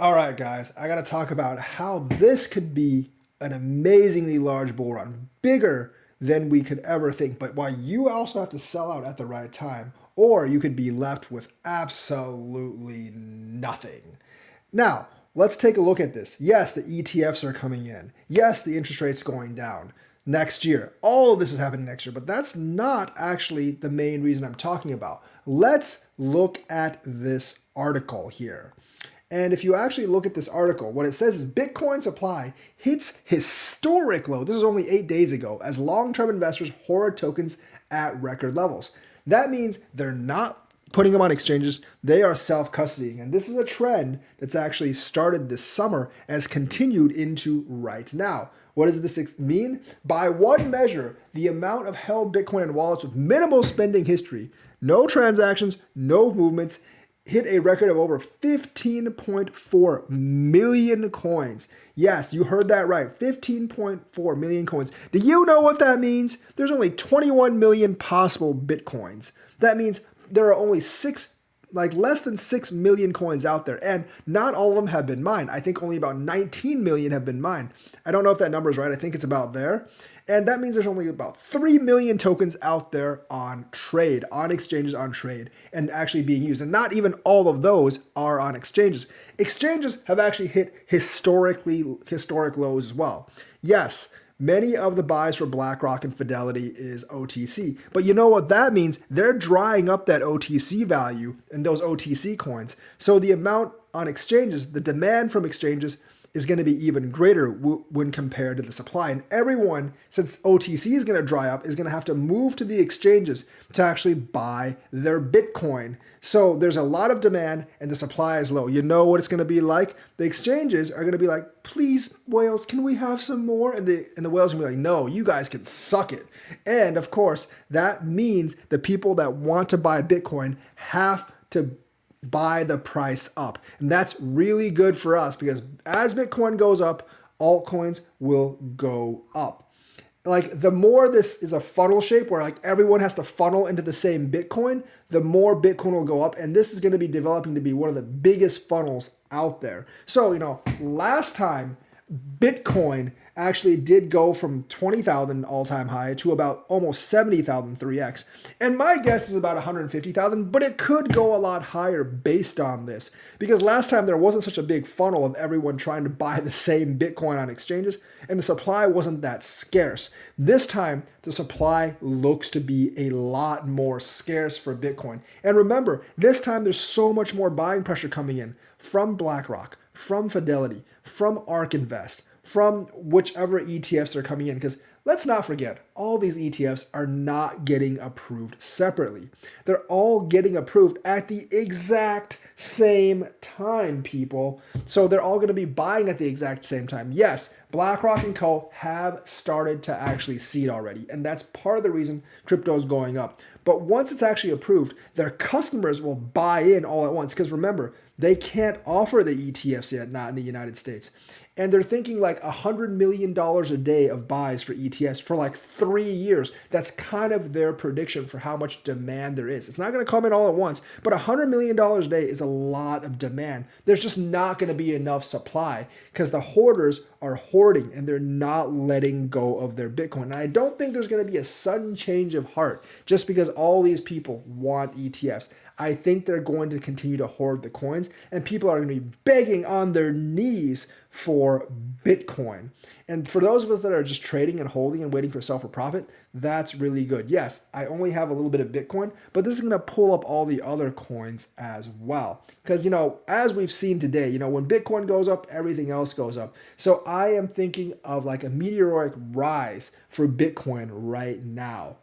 All right, guys, I got to talk about how this could be an amazingly large bull run, bigger than we could ever think, but why you also have to sell out at the right time, or you could be left with absolutely nothing. Now, let's take a look at this. Yes, the ETFs are coming in. Yes, the interest rate's going down next year. All of this is happening next year, but that's not actually the main reason I'm talking about. Let's look at this article here. And if you actually look at this article, what it says is Bitcoin supply hits historic low. This is only 8 days ago as long-term investors hoard tokens at record levels. That means they're not putting them on exchanges. They are self-custodying. And this is a trend that's actually started this summer and has continued into right now. What does this mean? By one measure, the amount of held Bitcoin in wallets with minimal spending history, no transactions, no movements, hit a record of over 15.4 million coins. Yes, you heard that right. 15.4 million coins. Do you know what that means? There's only 21 million possible Bitcoins. That means there are only less than 6 million coins out there, and not all of them have been mined. I think only about 19 million have been mined. I don't know if that number is right. I think it's about there. And that means there's only about 3 million tokens out there on trade, on exchanges on trade, and actually being used. And not even all of those are on exchanges. Exchanges have actually hit historic lows as well. Yes, many of the buys for BlackRock and Fidelity is OTC. But you know what that means? They're drying up that OTC value and those OTC coins. So the amount on exchanges, the demand from exchanges is going to be even greater when compared to the supply. And everyone, since OTC is going to dry up, is going to have to move to the exchanges to actually buy their Bitcoin. So there's a lot of demand and the supply is low. You know what it's going to be like? The exchanges are going to be like, please, whales, can we have some more? And the whales are going to be like, no, you guys can suck it. And of course, that means the people that want to buy Bitcoin have to buy the price up. And that's really good for us because as Bitcoin goes up, altcoins will go up. Like the more this is a funnel shape where like everyone has to funnel into the same Bitcoin, the more Bitcoin will go up. And this is going to be developing to be one of the biggest funnels out there. So, last time Bitcoin actually did go from 20,000 all-time high to about almost 70,000 3x. And my guess is about 150,000, but it could go a lot higher based on this. Because last time there wasn't such a big funnel of everyone trying to buy the same Bitcoin on exchanges, and the supply wasn't that scarce. This time, the supply looks to be a lot more scarce for Bitcoin. And remember, this time there's so much more buying pressure coming in from BlackRock, from Fidelity, from ARK Invest, from whichever ETFs are coming in. Because let's not forget, all these ETFs are not getting approved separately. They're all getting approved at the exact same time, people. So they're all going to be buying at the exact same time. Yes, BlackRock and Co. have started to actually seed already. And that's part of the reason crypto is going up. But once it's actually approved, their customers will buy in all at once. Because remember, they can't offer the ETFs yet, not in the United States. And they're thinking like $100 million a day of buys for ETFs for like 3 years. That's kind of their prediction for how much demand there is. It's not going to come in all at once, but $100 million a day is a lot of demand. There's just not going to be enough supply because the hoarders are hoarding and they're not letting go of their Bitcoin. And I don't think there's going to be a sudden change of heart just because all these people want ETFs. I think they're going to continue to hoard the coins and people are going to be begging on their knees for Bitcoin. And for those of us that are just trading and holding and waiting for sell for profit, that's really good. Yes, I only have a little bit of Bitcoin, but this is going to pull up all the other coins as well. Because, as we've seen today, when Bitcoin goes up, everything else goes up. So I am thinking of like a meteoric rise for Bitcoin right now.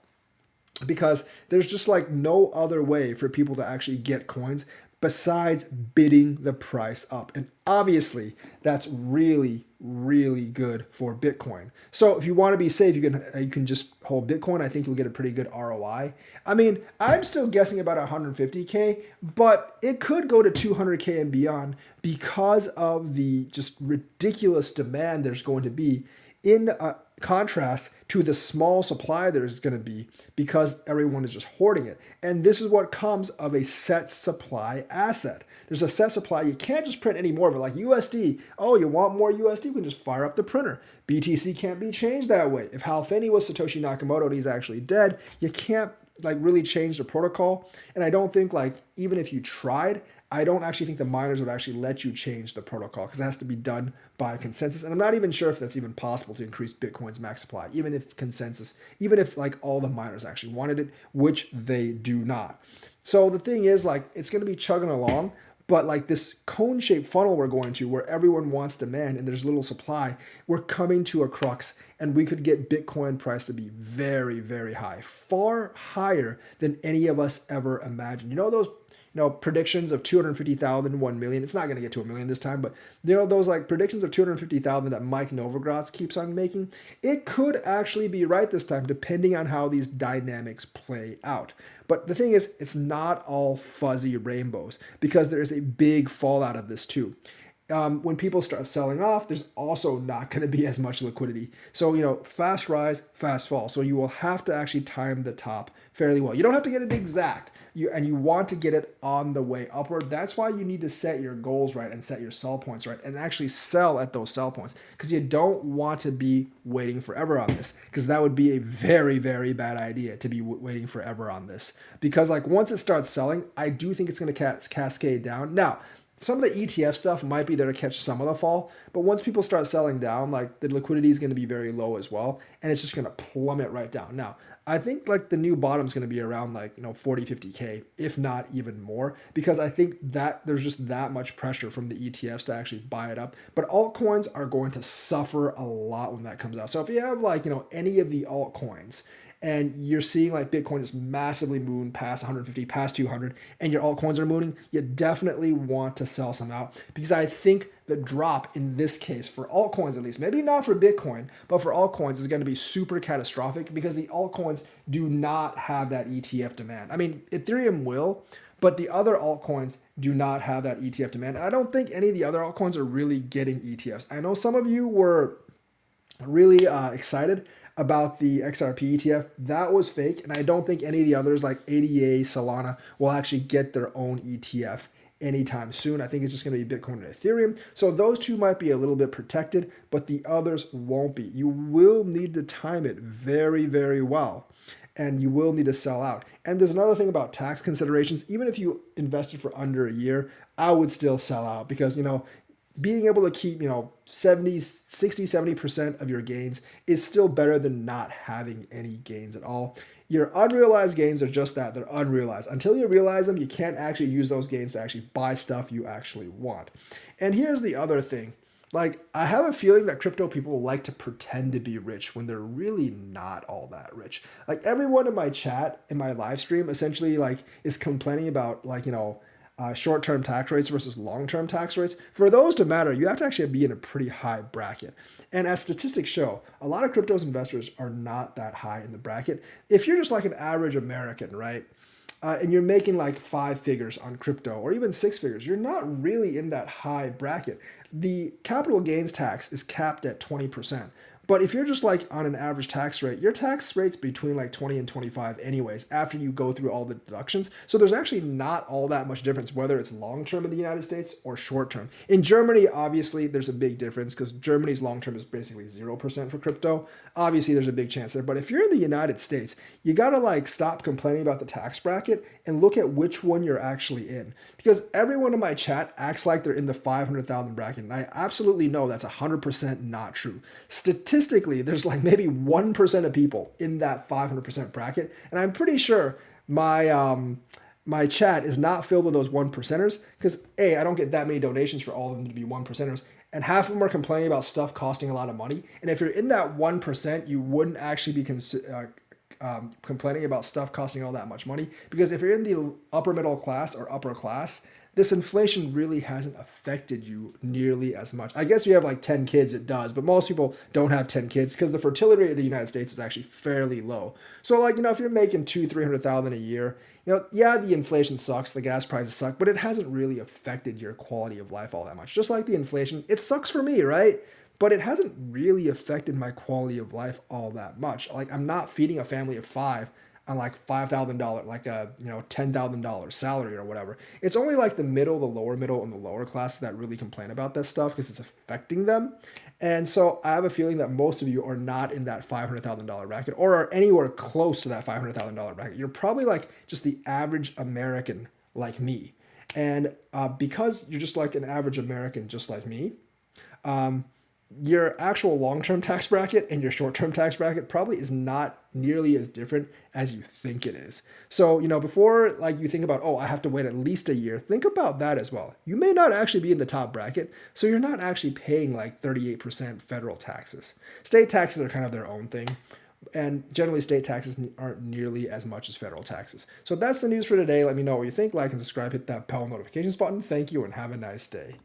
Because there's just like no other way for people to actually get coins besides bidding the price up. And obviously, that's really, really good for Bitcoin. So if you want to be safe, you can just hold Bitcoin. I think you'll get a pretty good ROI. I mean, I'm still guessing about 150K, but it could go to 200K and beyond because of the just ridiculous demand there's going to be in contrast to the small supply there's going to be because everyone is just hoarding it. And this is what comes of a set supply asset. There's a set supply. You can't just print any more of it. Like USD, oh, you want more USD? We can just fire up the printer. BTC can't be changed that way. If Hal Finney was Satoshi Nakamoto and he's actually dead, you can't like really change the protocol. And I don't think like even if you tried, I don't actually think the miners would actually let you change the protocol because it has to be done by consensus. And I'm not even sure if that's even possible to increase Bitcoin's max supply, even if consensus, even if like all the miners actually wanted it, which they do not. So the thing is like, it's going to be chugging along, but like this cone-shaped funnel we're going to where everyone wants demand and there's little supply, we're coming to a crux and we could get Bitcoin price to be very, very high, far higher than any of us ever imagined. You know those predictions of 250,000, 1 million. It's not going to get to a million this time, but those like predictions of 250,000 that Mike Novogratz keeps on making, it could actually be right this time, depending on how these dynamics play out. But the thing is, it's not all fuzzy rainbows because there is a big fallout of this too. When people start selling off, there's also not going to be as much liquidity. So, fast rise, fast fall. So you will have to actually time the top fairly well. You don't have to get it exact. You want to get it on the way upward. That's why you need to set your goals right and set your sell points right and actually sell at those sell points because you don't want to be waiting forever on this because that would be a very, very bad idea to be waiting forever on this because like once it starts selling, I do think it's going to cascade down. Now, some of the ETF stuff might be there to catch some of the fall, but once people start selling down, like the liquidity is going to be very low as well, and it's just going to plummet right down. Now, I think like the new bottom is going to be around like 40, 50K, if not even more, because I think that there's just that much pressure from the ETFs to actually buy it up. But altcoins are going to suffer a lot when that comes out. So if you have like any of the altcoins, and you're seeing like Bitcoin is massively moving past 150, past 200, and your altcoins are moving, you definitely want to sell some out because I think the drop in this case for altcoins at least, maybe not for Bitcoin, but for altcoins is going to be super catastrophic because the altcoins do not have that ETF demand. I mean, Ethereum will, but the other altcoins do not have that ETF demand. And I don't think any of the other altcoins are really getting ETFs. I know some of you were really excited about the XRP ETF. That was fake, and I don't think any of the others like ADA, Solana will actually get their own ETF anytime soon. I think it's just going to be Bitcoin and Ethereum. So those two might be a little bit protected, but the others won't be. You will need to time it very, very well, and you will need to sell out. And there's another thing about tax considerations. Even if you invested for under a year, I would still sell out because, being able to keep, 70% of your gains is still better than not having any gains at all. Your unrealized gains are just that. They're unrealized. Until you realize them, you can't actually use those gains to actually buy stuff you actually want. And here's the other thing. Like, I have a feeling that crypto people like to pretend to be rich when they're really not all that rich. Like, everyone in my chat, in my live stream, essentially, like, is complaining about, like, short-term tax rates versus long-term tax rates. For those to matter, you have to actually be in a pretty high bracket. And as statistics show, a lot of cryptos investors are not that high in the bracket. If you're just like an average American, right, and you're making like 5 figures on crypto or even 6 figures, you're not really in that high bracket. The capital gains tax is capped at 20%. But if you're just like on an average tax rate, your tax rate's between like 20 and 25 anyways after you go through all the deductions. So there's actually not all that much difference whether it's long term in the United States or short term. In Germany, obviously, there's a big difference because Germany's long term is basically 0% for crypto. Obviously, there's a big chance there. But if you're in the United States, you got to like stop complaining about the tax bracket and look at which one you're actually in. Because everyone in my chat acts like they're in the 500,000 bracket. And I absolutely know that's 100% not true. Statistically, there's like maybe 1% of people in that 500% bracket. And I'm pretty sure my chat is not filled with those 1%ers because A, I don't get that many donations for all of them to be 1%ers. And half of them are complaining about stuff costing a lot of money. And if you're in that 1%, you wouldn't actually be complaining about stuff costing all that much money. Because if you're in the upper middle class or upper class, this inflation really hasn't affected you nearly as much. I guess if you have like 10 kids, it does, but most people don't have 10 kids because the fertility rate of the United States is actually fairly low. So like, if you're making 200,000-300,000 a year, yeah, the inflation sucks, the gas prices suck, but it hasn't really affected your quality of life all that much. Just like the inflation, it sucks for me, right? But it hasn't really affected my quality of life all that much. Like, I'm not feeding a family of 5 on like $5,000, like a $10,000 salary or whatever. It's only like the middle, the lower middle, and the lower class that really complain about this stuff because it's affecting them. And so I have a feeling that most of you are not in that $500,000 bracket or are anywhere close to that $500,000 bracket. You're probably like just the average American like me. And because you're just like an average American just like me, your actual long-term tax bracket and your short-term tax bracket probably is not nearly as different as you think it is. So, before like you think about, oh, I have to wait at least a year, think about that as well. You may not actually be in the top bracket, so you're not actually paying like 38% federal taxes. State taxes are kind of their own thing. And generally, state taxes aren't nearly as much as federal taxes. So that's the news for today. Let me know what you think. Like and subscribe. Hit that bell notifications button. Thank you and have a nice day.